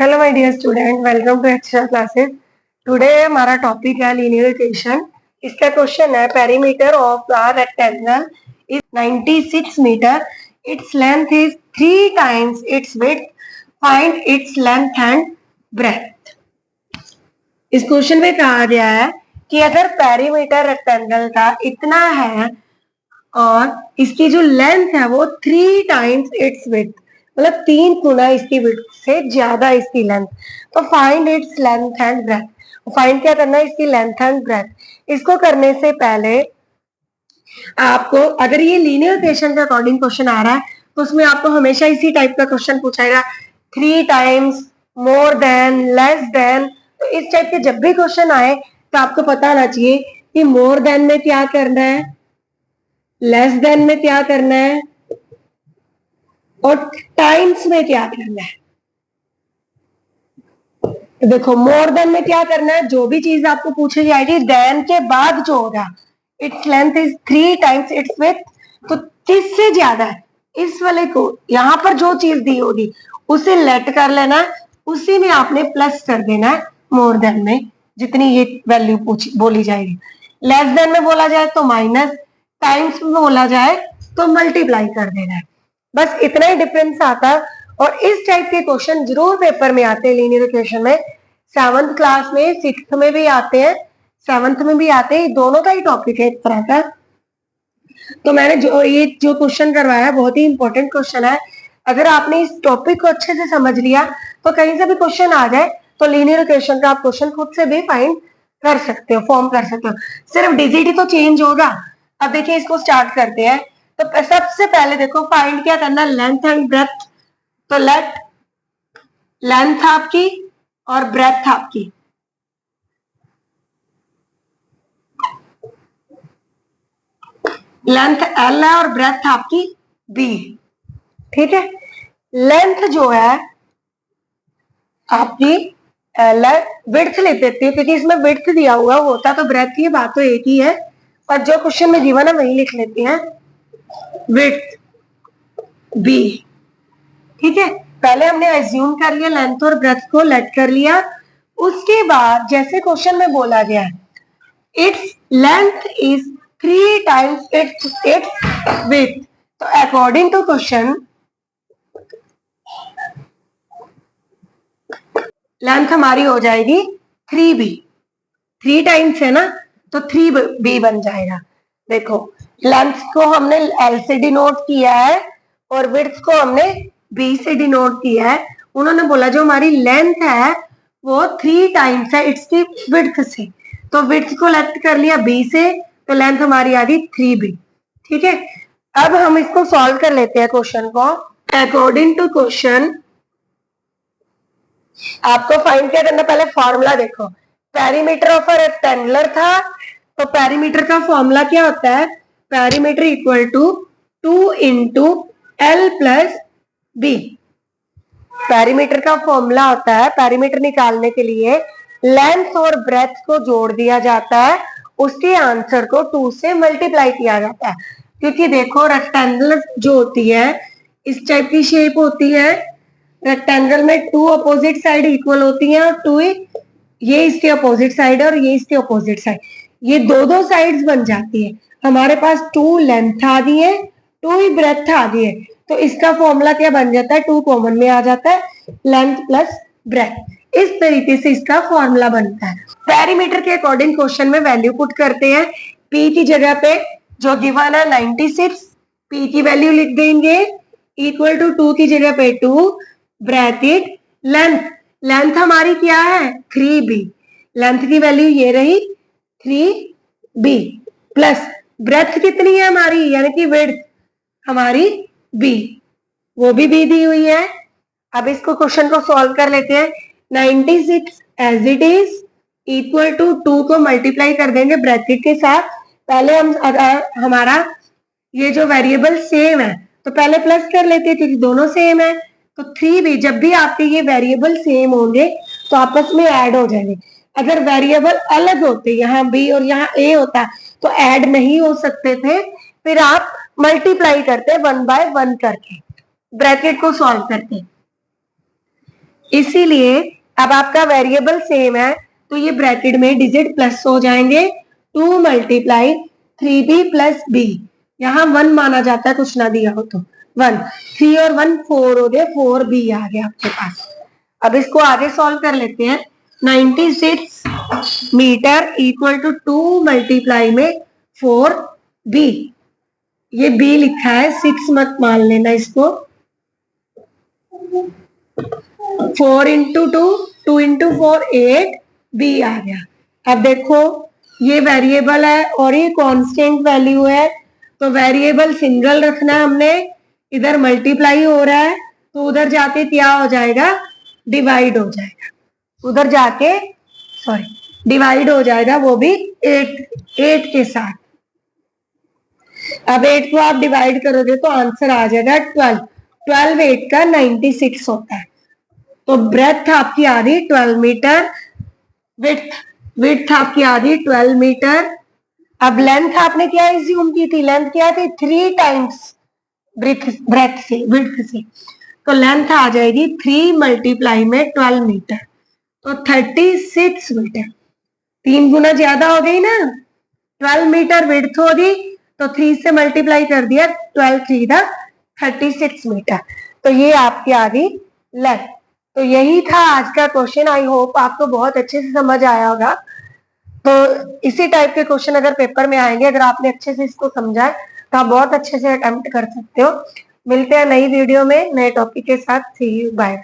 Hello my dear student, welcome to extra classes. Today हमारा topic है linear equation. इसका question है perimeter of the rectangle is 96 metre, its length is 3 times its width, find its length and breadth. इस question में कहा गया है कि अगर पेरीमीटर रेक्टेंगल का इतना है और इसकी जो लेंथ है वो 3 टाइम्स इट्स विड्थ, मतलब 3 गुना इसकी विड्थ से ज्यादा इसकी लेंथ, तो find its length and breadth. Find क्या करना है? इसकी लेंथ एंड ब्रेथ। इसको करने से पहले आपको, अगर ये लीनियर इक्वेशन के अकॉर्डिंग क्वेश्चन आ रहा है तो उसमें आपको हमेशा इसी टाइप का क्वेश्चन पूछाएगा, 3 times, more than, less than. तो इस टाइप के जब भी क्वेश्चन आए तो आपको पता होना चाहिए कि मोर देन में क्या करना है, लेस देन में क्या करना है और टाइम्स में क्या करना है। तो देखो, मोर देन में क्या करना है, जो भी चीज आपको पूछी जाएगी देन के बाद जो होगा, it's length is 3 times its width, तो 30 से ज्यादा है इस वाले को, यहां पर जो चीज दी होगी उसे लेट कर लेना है, उसी में आपने प्लस कर देना है मोर देन में जितनी ये वैल्यू बोली जाएगी। लेस देन में बोला जाए तो माइनस, टाइम्स में बोला जाए तो मल्टीप्लाई कर देना है। बस इतना ही डिफरेंस आता है। और इस टाइप के क्वेश्चन जरूर पेपर में आते हैं लीनियर इक्वेशन में। 7th क्लास में, 6th में भी आते हैं, 7th में भी आते हैं। दोनों का ही टॉपिक है एक तरह का। तो मैंने जो क्वेश्चन करवाया है बहुत ही इंपॉर्टेंट क्वेश्चन है। अगर आपने इस टॉपिक को अच्छे से समझ लिया तो कहीं से भी क्वेश्चन आ जाए तो लीनियर इक्वेशन का आप क्वेश्चन खुद से भी फाइंड कर सकते हो, फॉर्म कर सकते हो। सिर्फ डिजिट तो चेंज होगा। अब देखिए, इसको स्टार्ट करते हैं। तो सबसे पहले देखो, फाइंड क्या करना, लेंथ एंड ब्रेथ। तो लेट लेंथ आपकी और ब्रेथ आपकी, लेंथ एल है और ब्रेथ आपकी बी, ठीक है। लेंथ जो है आपकी एल है, विड्थ ले देती है क्योंकि इसमें विड्थ दिया हुआ होता तो ब्रेथ की बात तो एक ही है, पर जो क्वेश्चन में गिवन है वही लिख लेते हैं, विड्थ बी, ठीक है। पहले हमने एज्यूम कर लिया, लेंथ और ब्रेथ को लेट कर लिया। उसके बाद जैसे क्वेश्चन में बोला गया, it's length is 3 times its width, तो अकॉर्डिंग टू क्वेश्चन लेंथ हमारी हो जाएगी 3b। 3 टाइम्स है ना, तो 3b बन जाएगा। देखो, लेंथ को हमने l से डिनोट किया है और विड्थ को हमने b से डिनोट किया है। उन्होंने बोला जो हमारी लेंथ है वो 3 टाइम्स है इट्स की विड्थ से, तो विड्थ को लेफ्ट कर लिया b से, तो लेंथ हमारी आ गई 3b, ठीक है। अब हम इसको सॉल्व कर लेते हैं क्वेश्चन को। अकॉर्डिंग टू क्वेश्चन आपको फाइंड क्या करना, पहले फॉर्मूला देखो। पेरीमीटर ऑफ अ रेक्टेंगुलर था, तो पेरीमीटर का फॉर्मूला क्या होता है, perimeter equal to 2 into L plus B. Perimeter का फॉर्मूला होता है, पेरीमीटर निकालने के लिए लेंथ और ब्रेथ को जोड़ दिया जाता है, उसके आंसर को 2 से मल्टीप्लाई किया जाता है। क्योंकि देखो, रेक्टेंगुलर जो होती है इस टाइप की शेप होती है, रेक्टेंगल में 2 अपोजिट साइड इक्वल होती हैं और 2 ये इसके अपोजिट साइड और ये इसके अपोजिट साइड, ये दो साइड्स बन जाती है। हमारे पास 2 लेंथ आ गई है, 2 ही ब्रेथ आ गई है, तो इसका फॉर्मूला क्या बन जाता है, 2 कॉमन में आ जाता है, लेंथ प्लस ब्रेथ। इस तरीके से इसका फॉर्मूला बनता है। पेरीमीटर के अकॉर्डिंग क्वेश्चन में वैल्यू पुट करते हैं। पी की जगह पे जो गिवन है 96, पी की वैल्यू लिख देंगे, इक्वल टू 2 की जगह पे 2, ब्रैकेट लेंथ हमारी क्या है 3b, लेंथ की वैल्यू ये रही 3b, प्लस ब्रेथ कितनी है हमारी, यानी कि विड्थ हमारी b, वो भी b दी हुई है। अब इसको क्वेश्चन को सॉल्व कर लेते हैं। 96 as it is equal to 2 को मल्टीप्लाई कर देंगे ब्रैकेट के साथ। पहले हम हमारा ये जो वेरिएबल सेम है तो पहले प्लस कर लेते हैं क्योंकि दोनों सेम है, तो 3b, जब भी आपके ये वेरिएबल सेम होंगे तो आपस में ऐड हो जाएंगे। अगर वेरिएबल अलग होते, यहाँ b और यहाँ a होता, तो ऐड नहीं हो सकते थे, फिर आप मल्टीप्लाई करते 1 बाय 1 करके, ब्रैकेट को सॉल्व करते। इसीलिए अब आपका वेरिएबल सेम है तो ये ब्रैकेट में डिजिट प्लस हो जाएंगे, 2 मल्टीप्लाई 3b प्लस बी, यहाँ 1 माना जाता है कुछ ना दिया हो तो 1, 3 और 1 4 हो गए, 4b आ गया आपके पास। अब इसको आगे सॉल्व कर लेते हैं। 96 मीटर इक्वल टू 2 मल्टीप्लाई में 4b, ये b लिखा है 6 मत मान लेना इसको, 4 इंटू 2, 2 इंटू 4 8, b आ गया। अब देखो ये वेरिएबल है और ये कांस्टेंट वैल्यू है, तो वेरिएबल सिंगल रखना है हमने, इधर मल्टीप्लाई हो रहा है तो उधर जाके क्या हो जाएगा, डिवाइड हो जाएगा, उधर जाके सॉरी डिवाइड हो जाएगा, वो भी 8 के साथ। अब 8 को आप डिवाइड करोगे तो आंसर आ जाएगा 12, 12 8 का 96 होता है। तो ब्रेथ आपकी आ रही 12 मीटर, विड्थ आपकी आ रही 12 मीटर। अब लेंथ आपने क्या एज्यूम की थी, लेंथ क्या थी 3 टाइम्स ब्रेथ से, विड्थ से, तो लेंथ आ जाएगी 3 मल्टीप्लाई में 12 मीटर, तो 36 मीटर, 3 गुना ज्यादा हो गई ना, 12 मीटर विड्थ होगी तो 3 से मल्टीप्लाई कर दिया, 12 3 था 36 मीटर, तो ये आपकी आ गई लेंथ। तो यही था आज का क्वेश्चन। आई होप आपको बहुत अच्छे से समझ आया होगा। तो इसी टाइप के क्वेश्चन अगर पेपर में आएंगे, अगर आपने अच्छे से इसको समझा तो आप बहुत अच्छे से अटेम्प्ट कर सकते हो। मिलते हैं नई वीडियो में नए टॉपिक के साथ। सी यू, बाय।